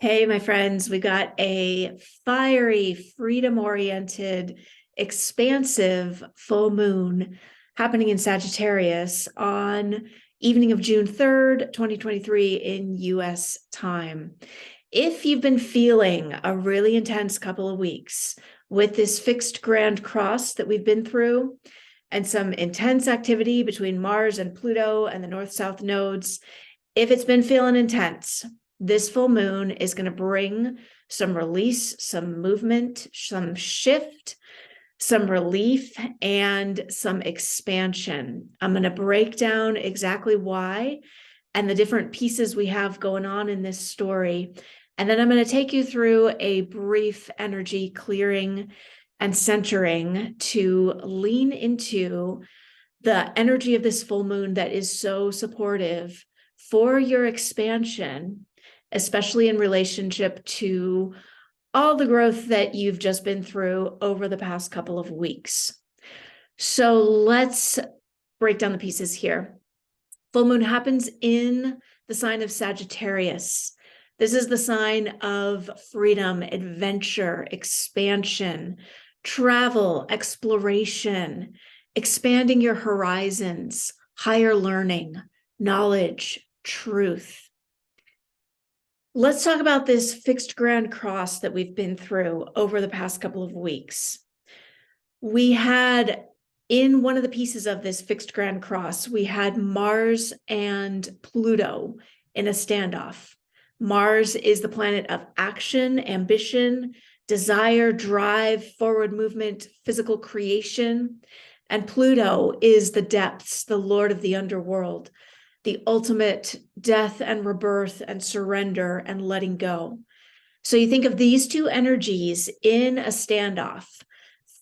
Hey, my friends, we got a fiery, freedom-oriented, expansive full moon happening in Sagittarius on evening of June 3rd, 2023 in US time. If you've been feeling a really intense couple of weeks with this fixed grand cross that we've been through and some intense activity between Mars and Pluto and the north-south nodes, if it's been feeling intense, this full moon is going to bring some release, some movement, some shift, some relief, and some expansion. I'm going to break down exactly why and the different pieces we have going on in this story. And then I'm going to take you through a brief energy clearing and centering to lean into the energy of this full moon that is so supportive for your expansion, especially in relationship to all the growth that you've just been through over the past couple of weeks. So let's break down the pieces here. Full moon happens in the sign of Sagittarius. This is the sign of freedom, adventure, expansion, travel, exploration, expanding your horizons, higher learning, knowledge, truth. Let's talk about this fixed grand cross that we've been through over the past couple of weeks. We had, in one of the pieces of this fixed grand cross, we had Mars and Pluto in a standoff. Mars is the planet of action, ambition, desire, drive, forward movement, physical creation. And Pluto is the depths, the lord of the underworld, the ultimate death and rebirth and surrender and letting go. So you think of these two energies in a standoff,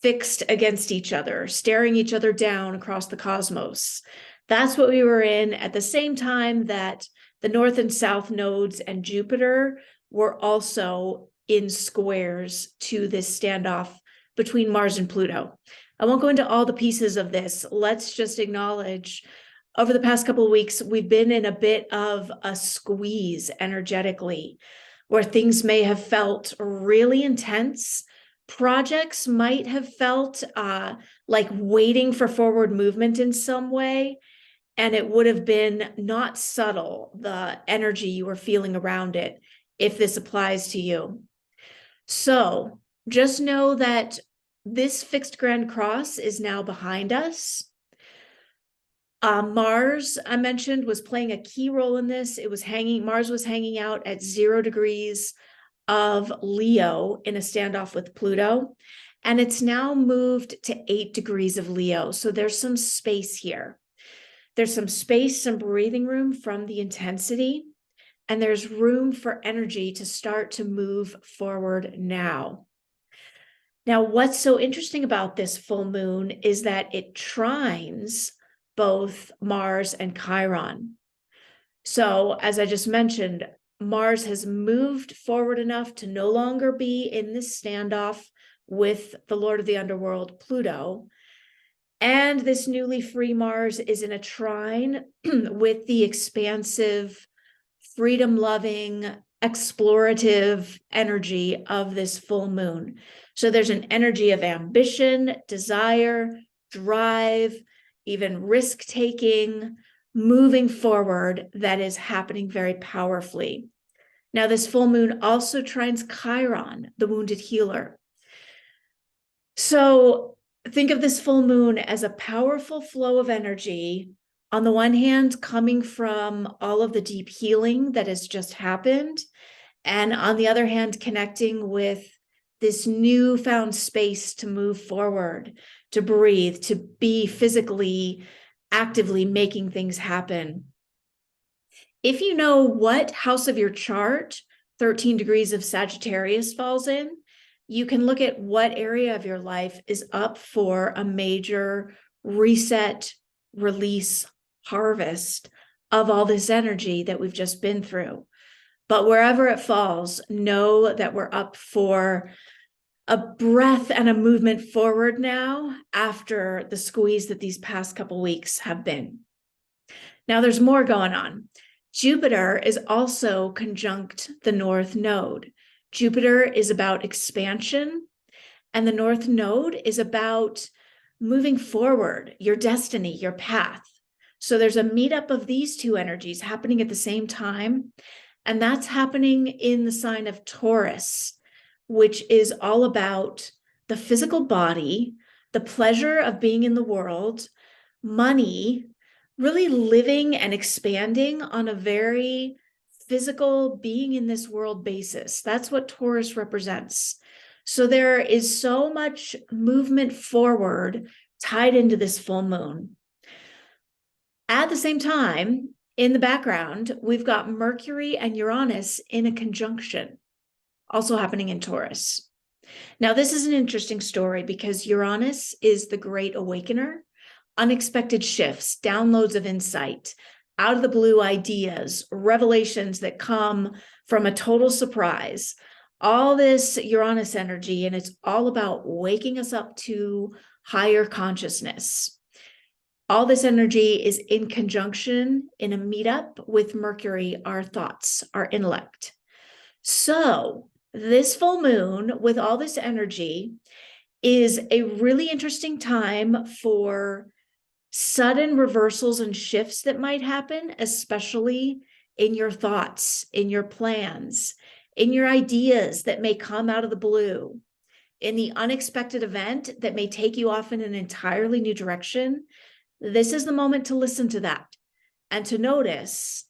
fixed against each other, staring each other down across the cosmos. That's what we were in at the same time that the north and south nodes and Jupiter were also in squares to this standoff between Mars and Pluto. I won't go into all the pieces of this. Let's just acknowledge over the past couple of weeks, we've been in a bit of a squeeze energetically, where things may have felt really intense. Projects might have felt like waiting for forward movement in some way, and it would have been not subtle, the energy you were feeling around it, if this applies to you. So just know that this fixed grand cross is now behind us. Mars, I mentioned, was playing a key role in this. Mars was hanging out at 0 degrees of Leo in a standoff with Pluto, and it's now moved to 8 degrees of Leo. So there's some space here. There's some space, some breathing room from the intensity, and there's room for energy to start to move forward now. Now, what's so interesting about this full moon is that it trines both Mars and Chiron. So, as I just mentioned, Mars has moved forward enough to no longer be in this standoff with the Lord of the Underworld, Pluto. And this newly free Mars is in a trine with the expansive, freedom-loving, explorative energy of this full moon. So there's an energy of ambition, desire, drive, even risk-taking, moving forward that is happening very powerfully. Now, this full moon also trines Chiron, the wounded healer. So think of this full moon as a powerful flow of energy, on the one hand, coming from all of the deep healing that has just happened, and on the other hand, connecting with this newfound space to move forward, to breathe, to be physically, actively making things happen. If you know what house of your chart 13 degrees of Sagittarius falls in, you can look at what area of your life is up for a major reset, release, harvest of all this energy that we've just been through. But wherever it falls, know that we're up for a breath and a movement forward now after the squeeze that these past couple weeks have been. Now there's more going on. Jupiter is also conjunct the North Node. Jupiter is about expansion, and the North Node is about moving forward, your destiny, your path. So there's a meetup of these two energies happening at the same time, and that's happening in the sign of Taurus, which is all about the physical body, the pleasure of being in the world, money, really living and expanding on a very physical being in this world basis. That's what Taurus represents. So there is so much movement forward tied into this full moon. At the same time, in the background, we've got Mercury and Uranus in a conjunction, also happening in Taurus. Now, this is an interesting story because Uranus is the great awakener, unexpected shifts, downloads of insight, out of the blue ideas, revelations that come from a total surprise. All this Uranus energy, and it's all about waking us up to higher consciousness. All this energy is in conjunction in a meetup with Mercury, our thoughts, our intellect. So this full moon with all this energy is a really interesting time for sudden reversals and shifts that might happen, especially in your thoughts, in your plans, in your ideas that may come out of the blue, in the unexpected event that may take you off in an entirely new direction. This is the moment to listen to that and to notice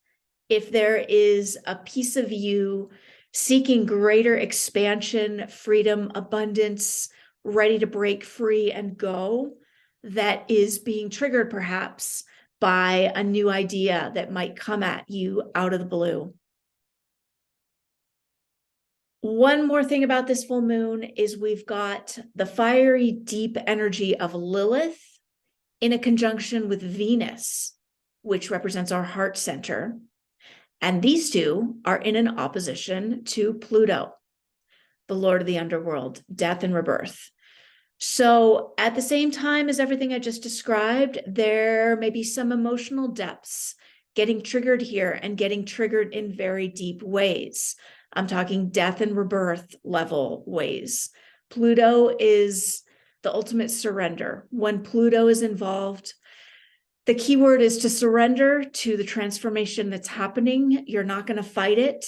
if there is a piece of you seeking greater expansion, freedom, abundance, ready to break free and go, that is being triggered perhaps by a new idea that might come at you out of the blue. One more thing about this full moon is we've got the fiery, deep energy of Lilith in a conjunction with Venus, which represents our heart center. And these two are in an opposition to Pluto, the Lord of the underworld, death and rebirth. So at the same time as everything I just described, there may be some emotional depths getting triggered here and getting triggered in very deep ways. I'm talking death and rebirth level ways. Pluto is the ultimate surrender. When Pluto is involved, the key word is to surrender to the transformation that's happening. You're not going to fight it.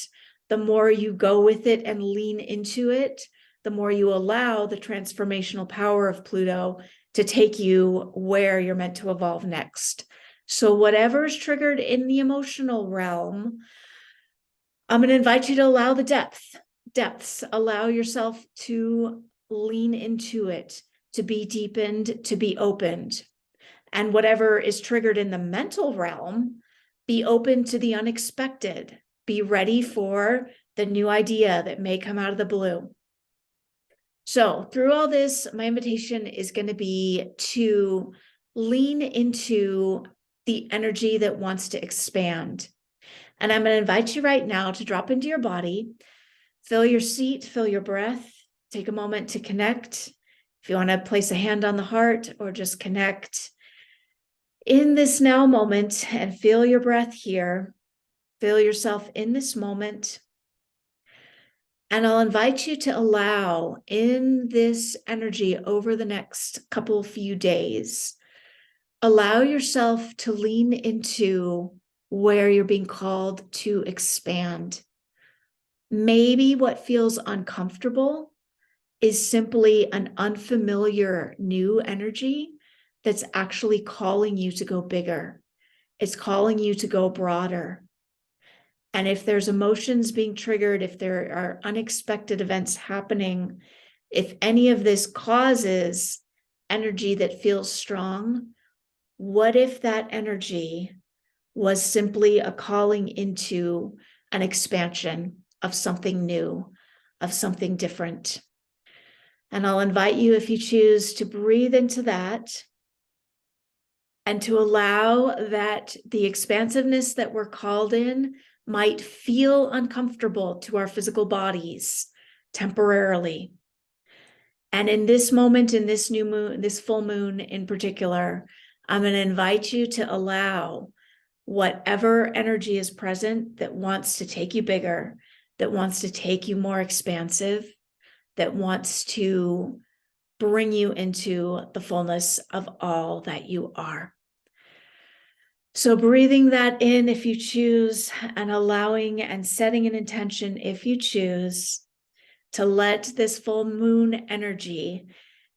The more you go with it and lean into it, the more you allow the transformational power of Pluto to take you where you're meant to evolve next. So whatever's triggered in the emotional realm, I'm going to invite you to allow the depths, allow yourself to lean into it, to be deepened, to be opened. And whatever is triggered in the mental realm, be open to the unexpected. Be ready for the new idea that may come out of the blue. So through all this, my invitation is going to be to lean into the energy that wants to expand. And I'm going to invite you right now to drop into your body, feel your seat, feel your breath, take a moment to connect. If you want to place a hand on the heart or just connect in this now moment and feel your breath here, feel yourself in this moment. And I'll invite you to allow in this energy over the next couple few days, allow yourself to lean into where you're being called to expand. Maybe what feels uncomfortable is simply an unfamiliar new energy that's actually calling you to go bigger. It's calling you to go broader. And if there's emotions being triggered, if there are unexpected events happening, if any of this causes energy that feels strong, what if that energy was simply a calling into an expansion of something new, of something different? And I'll invite you, if you choose, to breathe into that and to allow that the expansiveness that we're called in might feel uncomfortable to our physical bodies temporarily. And in this moment, in this new moon, this full moon in particular, I'm going to invite you to allow whatever energy is present that wants to take you bigger, that wants to take you more expansive, that wants to bring you into the fullness of all that you are. So breathing that in if you choose, and allowing and setting an intention if you choose to let this full moon energy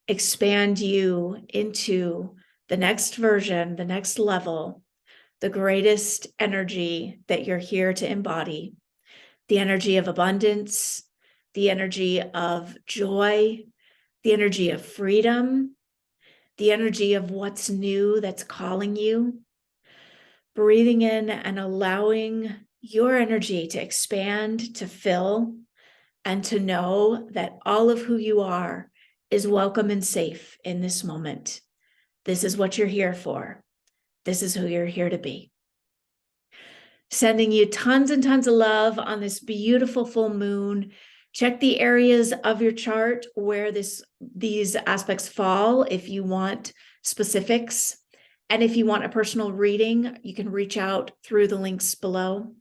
expand you into the next version, the next level, the greatest energy that you're here to embody, the energy of abundance, the energy of joy, the energy of freedom, the energy of what's new that's calling you. Breathing in and allowing your energy to expand, to fill, and to know that all of who you are is welcome and safe in this moment. This is what you're here for. This is who you're here to be. Sending you tons and tons of love on this beautiful full moon. Check the areas of your chart where these aspects fall if you want specifics. And if you want a personal reading, you can reach out through the links below.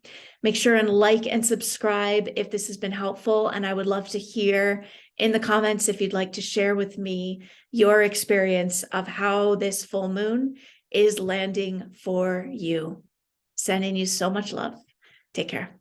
Make sure and like and subscribe if this has been helpful. And I would love to hear in the comments if you'd like to share with me your experience of how this full moon is landing for you. Sending you so much love. Take care.